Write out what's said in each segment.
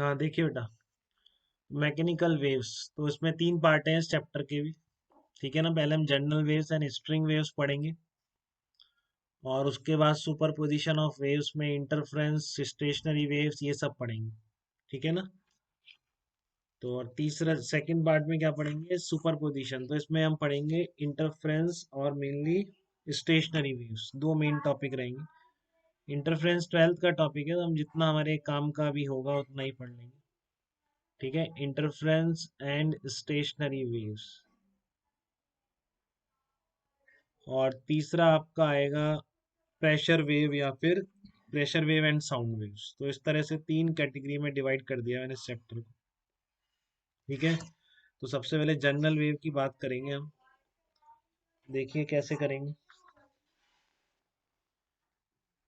हाँ देखिए बेटा, मैकेनिकल वेव्स तो इसमें तीन पार्ट हैं इस चैप्टर के भी। ठीक है ना, पहले हम general waves and string waves पढ़ेंगे, और उसके बाद सुपर पोजिशन ऑफ वेव्स में इंटरफेरेंस, स्टेशनरी वेव्स, ये सब पढ़ेंगे। ठीक है ना। तो और तीसरा सेकंड पार्ट में क्या पढ़ेंगे, सुपर पोजिशन। तो इसमें हम पढ़ेंगे इंटरफेरेंस और मेनली स्टेशनरी वेव्स, दो मेन टॉपिक रहेंगे। इंटरफेरेंस 12th का टॉपिक है, तो हम जितना हमारे काम का भी होगा उतना ही पढ़ लेंगे। ठीक है, इंटरफेरेंस एंड स्टेशनरी वेव्स। और तीसरा आपका आएगा प्रेशर वेव या फिर pressure wave and sound waves. तो इस तरह से तीन कैटेगरी में डिवाइड कर दिया मैंने इस चैप्टर को। ठीक है, तो सबसे पहले जनरल वेव की बात करेंगे हम। देखिए कैसे करेंगे।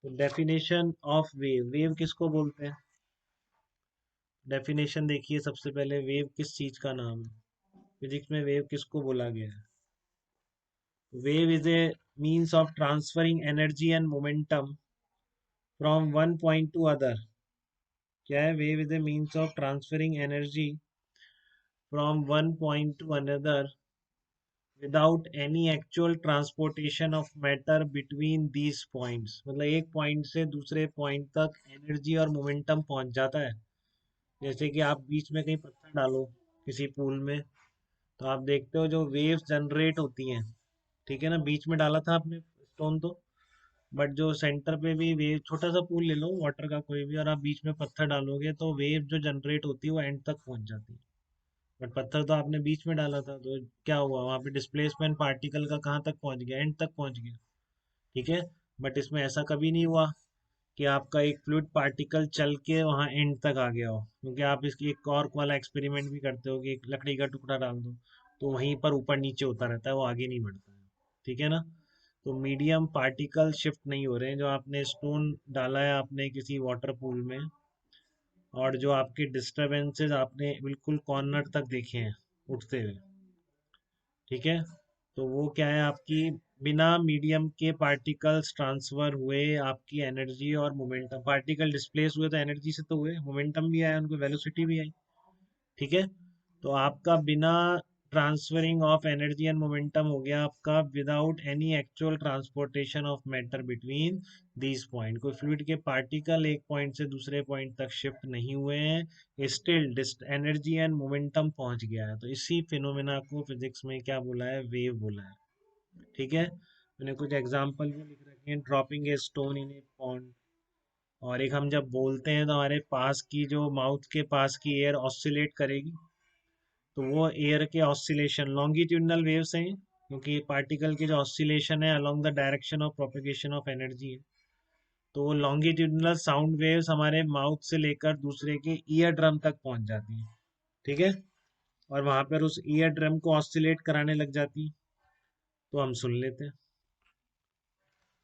तो डेफिनेशन ऑफ वेव, वेव किसको बोलते हैं? डेफिनेशन देखिए, सबसे पहले वेव किस चीज का नाम है? फिजिक्स में वेव किसको बोला गया है? Wave is a means of transferring energy and momentum from one point two other. क्या है? Wave is a means of transferring energy from one point two another without any actual transportation of matter between these points. मतलब एक point से दूसरे point तक energy और momentum पहुंच जाता है। जैसे कि आप बीच में कहीं पत्थर डालो किसी पूल में, तो आप देखते हो जो वेव्स जनरेट होती हैं। ठीक है ना, बीच में डाला था आपने स्टोन तो, बट जो सेंटर पे भी वेव, छोटा सा पूल ले लो वाटर का कोई भी, और आप बीच में पत्थर डालोगे तो वेव जो जनरेट होती है वो एंड तक पहुंच जाती है। बट पत्थर तो आपने बीच में डाला था, तो क्या हुआ वहां पे? डिस्प्लेसमेंट पार्टिकल का कहाँ तक पहुंच गया? एंड तक पहुंच गया। ठीक है, बट इसमें ऐसा कभी नहीं हुआ कि आपका एक फ्लूइड पार्टिकल चल के वहां एंड तक आ गया हो। क्योंकि आप इसकी एक कॉर्क वाला एक्सपेरिमेंट भी करते हो कि एक लकड़ी का टुकड़ा डाल दो, तो वहीं पर ऊपर नीचे होता रहता है, वो आगे नहीं बढ़ता है। ठीक है ना। तो मीडियम पार्टिकल शिफ्ट नहीं हो रहे हैं। जो आपने स्टोन डाला है आपने किसी वाटर पूल में, और जो आपके डिस्टरबेंसेस आपने बिल्कुल कॉर्नर तक देखे हैं उठते हुए। ठीक है, तो वो क्या है? आपकी बिना मीडियम के पार्टिकल्स ट्रांसफर हुए आपकी एनर्जी और मोमेंटम, पार्टिकल डिस्प्लेस हुए तो एनर्जी से तो हुए, मोमेंटम भी आया, उनको वेलोसिटी भी आई। ठीक है, तो आपका बिना transferring of energy and momentum हो गया आपका without any actual transportation of matter between these point. कोई फ्लूइड के पार्टिकल एक पॉइंट से दूसरे पॉइंट तक शिफ्ट नहीं हुए हैं, स्टिल एनर्जी एंड मोमेंटम पहुंच गया है। तो इसी फिनोमेना को फिजिक्स में क्या बोला है? वेव बोला है। ठीक है, मैंने कुछ एग्जांपल भी लिख रखे हैं। Dropping a stone in A pond, और एक हम जब बोलते हैं तो हमारे पास की जो माउथ के पास की एयर ऑसिलेट करेगी, तो वो एयर के ऑसिलेशन लॉन्गिट्यूडनल वेव्स हैं, क्योंकि पार्टिकल की जो ऑसिलेशन है along the direction of propagation of energy है। तो वो लॉन्गिट्यूडनल साउंड वेव्स हमारे माउथ से लेकर दूसरे के ईयर ड्रम तक पहुंच जाती हैं। ठीक है, और वहां पर उस ईयर ड्रम को ऑसिलेट कराने लग जाती हैं, तो हम सुन लेते हैं।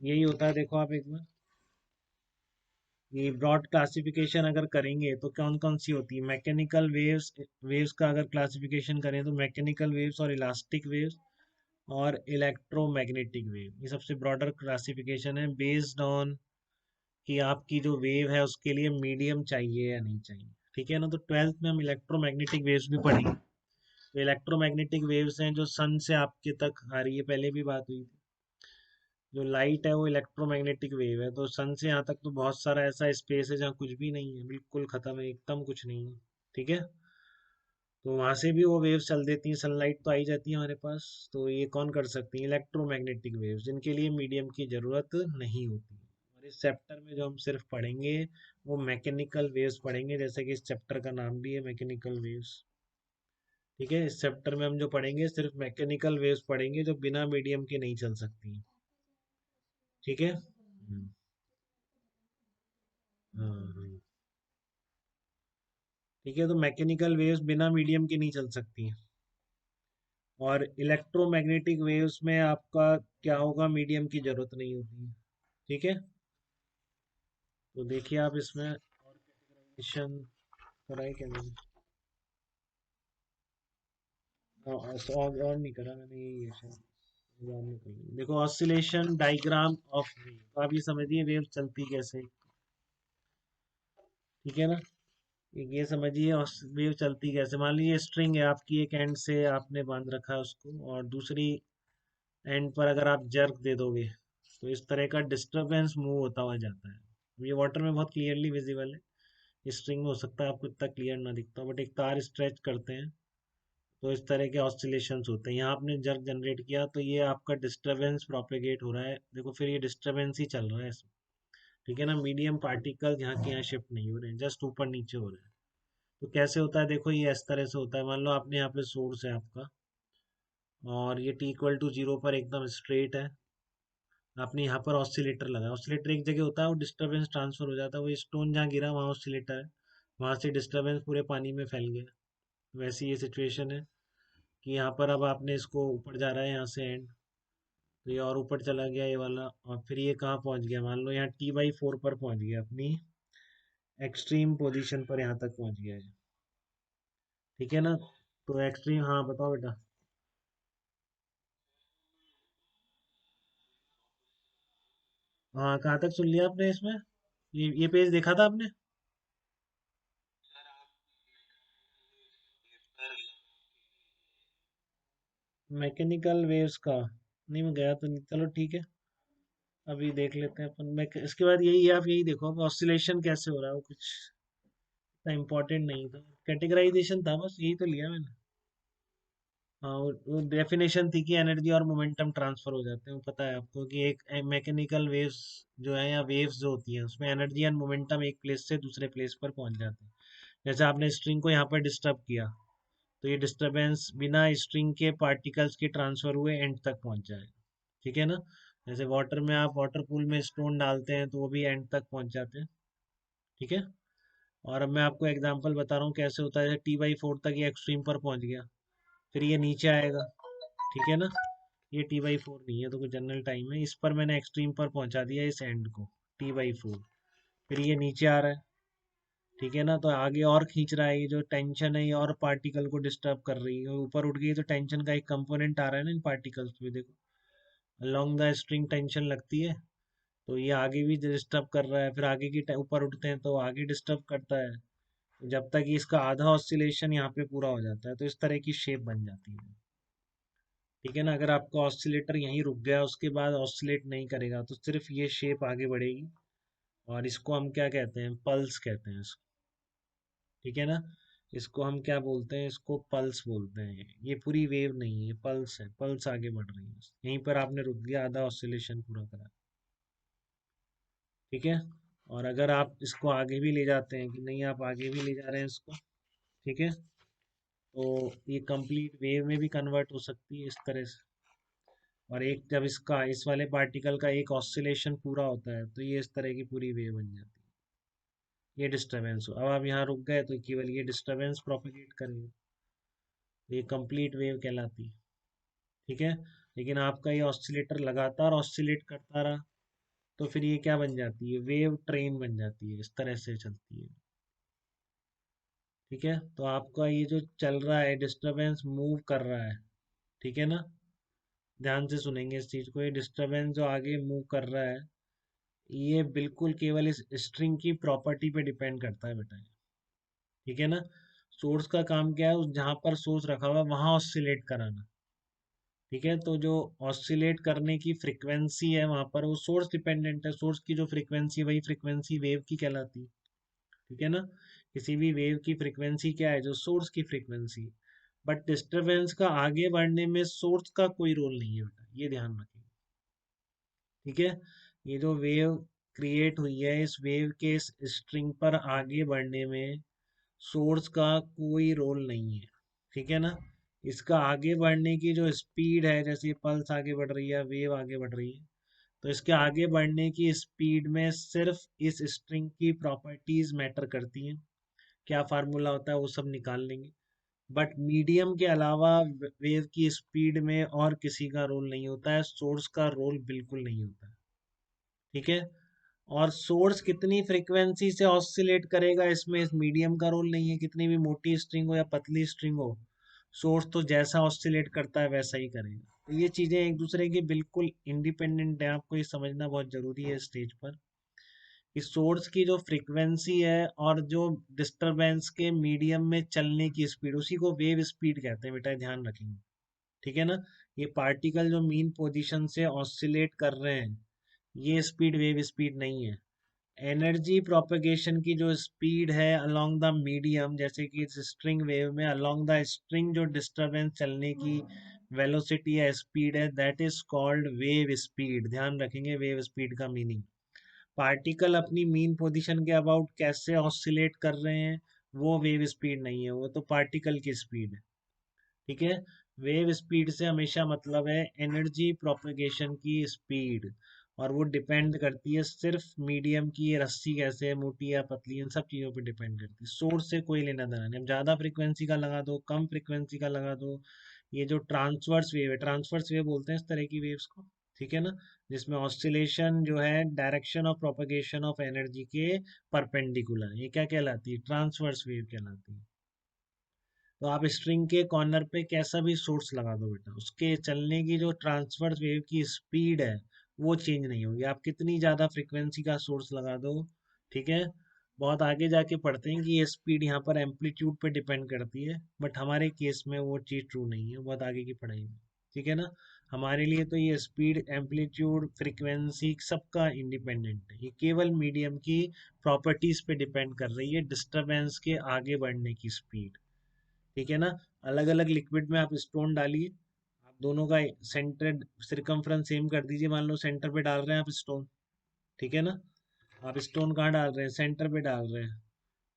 यही होता है। देखो आप एक बार ये ब्रॉड क्लासिफिकेशन अगर करेंगे तो कौन कौन सी होती है? मैकेनिकल वेव्स, वेव्स का अगर क्लासिफिकेशन करें तो मैकेनिकल वेव्स और इलास्टिक वेव्स और इलेक्ट्रोमैग्नेटिक वेव, ये सबसे ब्रॉडर क्लासिफिकेशन है बेस्ड ऑन कि आपकी जो वेव है उसके लिए मीडियम चाहिए या नहीं चाहिए। ठीक है ना। तो 12th में हम इलेक्ट्रोमैग्नेटिक वेव्स भी पढ़ेंगे। तो इलेक्ट्रोमैग्नेटिक वेव्स हैं जो सन से आपके तक आ रही है, पहले भी बात हुई थी। जो लाइट है वो इलेक्ट्रोमैग्नेटिक वेव है। तो सन से यहाँ तक तो बहुत सारा ऐसा स्पेस है जहाँ कुछ भी नहीं है, बिल्कुल खत्म है, एकदम कुछ नहीं है। ठीक है, तो वहां से भी वो वेव्स चल देती हैं, सनलाइट तो आई जाती है हमारे पास। तो ये कौन कर सकती है? इलेक्ट्रोमैग्नेटिक वेव्स, जिनके लिए मीडियम की जरूरत नहीं होती। और इस चैप्टर में जो हम सिर्फ पढ़ेंगे वो मैकेनिकल वेव्स पढ़ेंगे, जैसे कि इस चैप्टर का नाम भी है मैकेनिकल वेव्स। ठीक है, इस चैप्टर में हम जो पढ़ेंगे सिर्फ मैकेनिकल वेव्स पढ़ेंगे, जो बिना मीडियम के नहीं चल सकती। ठीक है। हाँ हाँ। ठीक है, तो मैकेनिकल वेव्स बिना मीडियम के नहीं चल सकती हैं। और इलेक्ट्रोमैग्नेटिक वेव्स में आपका क्या होगा? मीडियम की जरूरत नहीं होती है। ठीक है, तो देखिए आप इसमें और कैटेगराइजेशन कराई क्या मैंने? और नहीं करा मैंने, यही है शायद। और नहीं करी। देखो ऑसिलेशन डायग्राम ऑफ वेव, तो आप ये समझिए वेव चलती कैसे। ठीक है ना। ये समझिए वेव चलती कैसे। मान लीजिए स्ट्रिंग है आपकी, एक एंड से आपने बांध रखा है उसको, और दूसरी एंड पर अगर आप जर्क दे दोगे तो इस तरह का डिस्टरबेंस मूव होता हुआ जाता है। ये वाटर में बहुत क्लियरली विजिबल है, स्ट्रिंग में हो सकता है आपको इतना क्लियर ना दिखता हो, बट एक तार स्ट्रेच करते हैं तो इस तरह के ऑसिलेशंस होते हैं। यहाँ आपने जर्क जनरेट किया तो ये आपका डिस्टरबेंस प्रोपेगेट हो रहा है, देखो फिर ये डिस्टरबेंस ही चल रहा है इसमें। ठीक है ना, मीडियम पार्टिकल यहाँ के यहाँ शिफ्ट नहीं हो रहे हैं, जस्ट ऊपर नीचे हो रहे हैं। तो कैसे होता है, देखो ये इस तरह से होता है। मान लो आपने यहाँ पे सोर्स है आपका, और ये टी इक्वल टू जीरो पर एकदम स्ट्रेट है। आपने यहाँ पर ऑसिलेटर लगाया, ऑसिलेटर एक जगह होता है, वो डिस्टरबेंस ट्रांसफर हो जाता है, वो स्टोन जहाँ गिरा वहाँ ऑसिलेटर है, वहाँ से डिस्टरबेंस पूरे पानी में फैल गया। वैसी ये सिचुएशन है कि यहाँ पर अब आपने इसको ऊपर जा रहा है यहाँ से एंड, तो ये और ऊपर चला गया ये वाला, और फिर ये कहाँ पहुँच गया, मान लो यहाँ T/4 पर पहुँच गया, अपनी एक्सट्रीम पोजीशन पर यहाँ तक पहुँच गया है। ठीक है ना, तो एक्सट्रीम, हाँ बताओ बेटा। हाँ कहाँ तक सुन लिया आपने इसमें, ये पेज देखा था आपने? मैकेनिकल वेव्स का नहीं, मैं गया तो नहीं, चलो ठीक है, अभी देख लेते हैं अपन। मैं इसके बाद यही है, आप यही देखो अब ऑसिलेशन कैसे हो रहा है, वो कुछ इतना इम्पोर्टेंट नहीं था, कैटेगराइजेशन था बस, यही तो लिया मैंने। हाँ वो डेफिनेशन थी कि एनर्जी और मोमेंटम ट्रांसफर हो जाते हैं, वो पता है आपको कि एक मैकेनिकल वेव्स जो है या वेव्स जो होती हैं उसमें एनर्जी एंड मोमेंटम एक प्लेस से दूसरे प्लेस पर पहुंच जाते हैं। जैसे आपने स्ट्रिंग को यहाँ पर डिस्टर्ब किया, तो ये डिस्टरबेंस बिना स्ट्रिंग के पार्टिकल्स के ट्रांसफर हुए एंड तक पहुंच जाएगा। ठीक है ना, जैसे वाटर में आप वाटर पूल में स्टोन डालते हैं तो वो भी एंड तक पहुंच जाते हैं। ठीक है, और अब मैं आपको एग्जांपल बता रहा हूँ कैसे होता है। T/4 तक ये एक्सट्रीम पर पहुंच गया, फिर ये नीचे आएगा। ठीक है ना, ये T/4 नहीं है तो कोई जनरल टाइम है, इस पर मैंने एक्सट्रीम पर पहुंचा दिया इस एंड को, T/4। फिर ये नीचे आ रहा है। ठीक है ना, तो आगे और खींच रहा है, ये जो टेंशन है ये और पार्टिकल को डिस्टर्ब कर रही है, ऊपर उठ गई तो टेंशन का एक कंपोनेंट आ रहा है ना इन पार्टिकल्स पे, देखो अलोंग द स्ट्रिंग टेंशन लगती है, तो ये आगे भी डिस्टर्ब कर रहा है, फिर आगे की ऊपर उठते हैं तो आगे डिस्टर्ब करता है, तो जब तक ये इसका आधा ऑसिलेशन यहाँ पे पूरा हो जाता है तो इस तरह की शेप बन जाती है। ठीक है ना, अगर आपका ऑसिलेटर यहीं रुक गया उसके बाद ऑसिलेट नहीं करेगा तो सिर्फ ये शेप आगे बढ़ेगी, और इसको हम क्या कहते हैं, पल्स कहते हैं इसको। ठीक है ना, इसको हम क्या बोलते हैं, इसको पल्स बोलते हैं। ये पूरी वेव नहीं है, पल्स है, पल्स आगे बढ़ रही है, यहीं पर आपने रुक गया, आधा ऑसिलेशन पूरा करा। ठीक है, और अगर आप इसको आगे भी ले जाते हैं कि नहीं, आप आगे भी ले जा रहे हैं इसको, ठीक है, तो ये कंप्लीट वेव में भी कन्वर्ट हो सकती है इस तरह से। और एक जब इसका इस वाले पार्टिकल का एक ऑसिलेशन पूरा होता है तो ये इस तरह की पूरी वेव बन जाती है। ये डिस्टरबेंस हो, अब आप यहाँ रुक गए तो केवल ये डिस्टरबेंस प्रोपेगेट करेगा, तो ये कंप्लीट वेव कहलाती है। ठीक है, लेकिन आपका ये ऑसिलेटर लगातार ऑसिलेट करता रहा तो फिर ये क्या बन जाती है, वेव ट्रेन बन जाती है, इस तरह से चलती है। ठीक है, तो आपका ये जो चल रहा है डिस्टरबेंस मूव कर रहा है। ठीक है ना, ध्यान से सुनेंगे इस चीज को, ये डिस्टरबेंस जो आगे मूव कर रहा है ये बिल्कुल केवल इस स्ट्रिंग की प्रॉपर्टी पे डिपेंड करता है बेटा। ठीक है ना, सोर्स का काम क्या है, उस जहां पर सोर्स रखा हुआ है वहां ऑसिलेट कराना। ठीक है, तो जो ऑसिलेट करने की फ्रीक्वेंसी है वहां पर वो सोर्स डिपेंडेंट है, सोर्स की जो फ्रीक्वेंसी वही फ्रीक्वेंसी वेव की कहलाती है। ठीक है ना, किसी भी वेव की फ्रीक्वेंसी क्या है, जो सोर्स की फ्रीक्वेंसी। बट डिस्टरबेंस का आगे बढ़ने में सोर्स का कोई रोल नहीं है बेटा, ये ध्यान रखें। ठीक है, ये जो वेव क्रिएट हुई है इस वेव के इस स्ट्रिंग पर आगे बढ़ने में सोर्स का कोई रोल नहीं है। ठीक है ना, इसका आगे बढ़ने की जो स्पीड है, जैसे पल्स आगे बढ़ रही है, वेव आगे बढ़ रही है, तो इसके आगे बढ़ने की स्पीड में सिर्फ इस स्ट्रिंग की प्रॉपर्टीज मैटर करती हैं। क्या फार्मूला होता है वो सब निकाल लेंगे, बट मीडियम के अलावा वेव की स्पीड में और किसी का रोल नहीं होता है, सोर्स का रोल बिल्कुल नहीं होता है। ठीक है, और सोर्स कितनी फ्रीक्वेंसी से ऑसिलेट करेगा इसमें इस मीडियम का रोल नहीं है, कितनी भी मोटी स्ट्रिंग हो या पतली स्ट्रिंग हो, सोर्स तो जैसा ऑसिलेट करता है वैसा ही करेगा। तो ये चीजें एक दूसरे की बिल्कुल इंडिपेंडेंट है, आपको ये समझना बहुत जरूरी है स्टेज पर, कि सोर्स की जो फ्रीक्वेंसी है और जो डिस्टरबेंस के मीडियम में चलने की स्पीड, उसी को वेव स्पीड कहते हैं बेटा, ध्यान रखेंगे। ठीक है ना। ये पार्टिकल जो मीन पोजीशन से ऑसिलेट कर रहे हैं, ये स्पीड वेव स्पीड नहीं है। एनर्जी प्रोपगेशन की जो स्पीड है अलोंग द मीडियम, जैसे कि इस स्ट्रिंग वेव में अलोंग द स्ट्रिंग जो डिस्टरबेंस चलने की वेलोसिटी है, स्पीड है, that is called wave speed. ध्यान रखेंगे वेव स्पीड का मीनिंग। पार्टिकल अपनी मीन पोजीशन के अबाउट कैसे ऑसिलेट कर रहे हैं, वो वेव स्पीड नहीं है, वो तो पार्टिकल की स्पीड है। ठीक है। वेव स्पीड से हमेशा मतलब है एनर्जी प्रोपगेशन की स्पीड, और वो डिपेंड करती है सिर्फ मीडियम की, ये रस्सी कैसे है, मोटी या पतली, इन सब चीज़ों पे डिपेंड करती है। सोर्स से कोई लेना देना नहीं। अब ज़्यादा फ्रिक्वेंसी का लगा दो, कम फ्रिक्वेंसी का लगा दो, ये जो ट्रांसवर्स वेव है, ट्रांसवर्स वेव बोलते हैं इस तरह की वेव्स को। ठीक है ना। जिसमें ऑस्सिलेशन जो है direction of propagation of energy के परपेंडिकुलर, ये क्या कहलाती है, ट्रांसवर्स वेव कहलाती है। तो आप स्ट्रिंग के कॉर्नर पे कैसा भी सोर्स लगा दो बेटा, उसके चलने की जो ट्रांसवर्स वेव की स्पीड है वो चेंज नहीं होगी, आप कितनी ज़्यादा फ्रिक्वेंसी का सोर्स लगा दो। ठीक है। बहुत आगे जाके पढ़ते हैं कि ये स्पीड यहाँ पर एम्पलीट्यूड पे डिपेंड करती है, बट हमारे केस में वो चीज़ ट्रू नहीं है, बहुत आगे की पढ़ाई में। ठीक है ना। हमारे लिए तो ये स्पीड, एम्पलीट्यूड, फ्रिक्वेंसी सबका इंडिपेंडेंट है, ये केवल मीडियम की प्रॉपर्टीज पे डिपेंड कर रही है, डिस्टरबेंस के आगे बढ़ने की स्पीड। ठीक है ना। अलग अलग लिक्विड में आप स्टोन डालिए, आप दोनों का सेंटर सिरकमफ्रेंस सेम कर दीजिए, मान लो सेंटर पे डाल रहे हैं आप स्टोन। ठीक है ना। आप स्टोन कहाँ डाल रहे हैं, सेंटर पे डाल रहे हैं,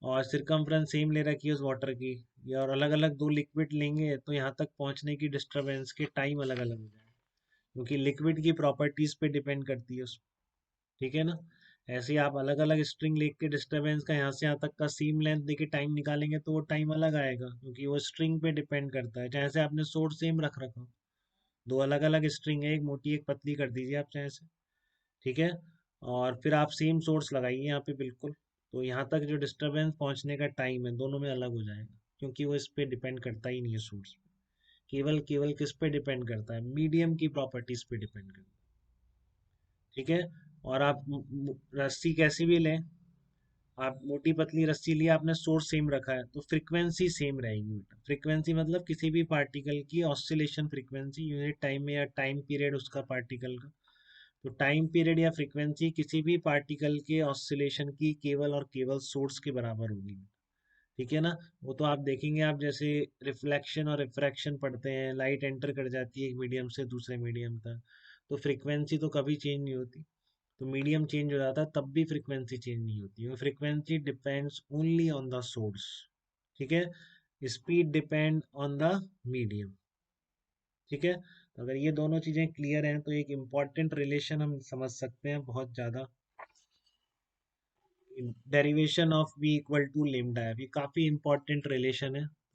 और सिरकमफ्रेंस सेम ले रखी है उस वाटर की, या और अलग अलग दो लिक्विड लेंगे तो यहाँ तक पहुँचने की डिस्टरबेंस के टाइम अलग अलग हो जाएगा, क्योंकि लिक्विड की प्रॉपर्टीज पे डिपेंड करती है। ठीक है ना। ऐसे ही आप अलग अलग स्ट्रिंग लेके के डिस्टरबेंस का यहाँ से यहाँ तक का सीम लेंथ देके टाइम निकालेंगे तो वो टाइम अलग आएगा, क्योंकि वो स्ट्रिंग पे डिपेंड करता है। चाहे से आपने सोर्स सेम रख रखा हो, दो अलग अलग स्ट्रिंग है, एक मोटी एक पतली कर दीजिए आप चाहे से। ठीक है। और फिर आप सेम सोर्स लगाइए यहाँ पे बिल्कुल, तो यहाँ तक जो डिस्टरबेंस पहुँचने का टाइम है दोनों में अलग हो जाएगा, क्योंकि वो इस पे डिपेंड करता ही नहीं है सोर्स पे। केवल केवल किस पे डिपेंड करता है, मीडियम की प्रॉपर्टीज पे डिपेंड करता है। ठीक है। और आप रस्सी कैसी भी लें, आप मोटी पतली रस्सी लिया, आपने सोर्स सेम रखा है तो फ्रीक्वेंसी सेम रहेगी बेटा। फ्रीक्वेंसी मतलब किसी भी पार्टिकल की ऑसिलेशन फ्रीक्वेंसी यूनिट टाइम में, या टाइम पीरियड उसका पार्टिकल का, तो टाइम पीरियड या फ्रीक्वेंसी किसी भी पार्टिकल के ऑसिलेशन की केवल और केवल सोर्स के बराबर होगी। ठीक है ना। वो तो आप देखेंगे, आप जैसे रिफ्लेक्शन और रिफ्रैक्शन पढ़ते हैं, लाइट एंटर कर जाती है एक मीडियम से दूसरे मीडियम तक, तो फ्रीक्वेंसी तो कभी चेंज नहीं होती। तो मीडियम चेंज हो जाता है तब भी फ्रीक्वेंसी चेंज नहीं होती, frequency depends only on the source. ठीक है। Speed depend on the medium. ठीक है। तो अगर ये दोनों चीजें क्लियर हैं तो एक इम्पॉर्टेंट रिलेशन हम समझ सकते हैं बहुत ज्यादा, derivation of v equal to lambda है, ये काफी इंपॉर्टेंट रिलेशन है।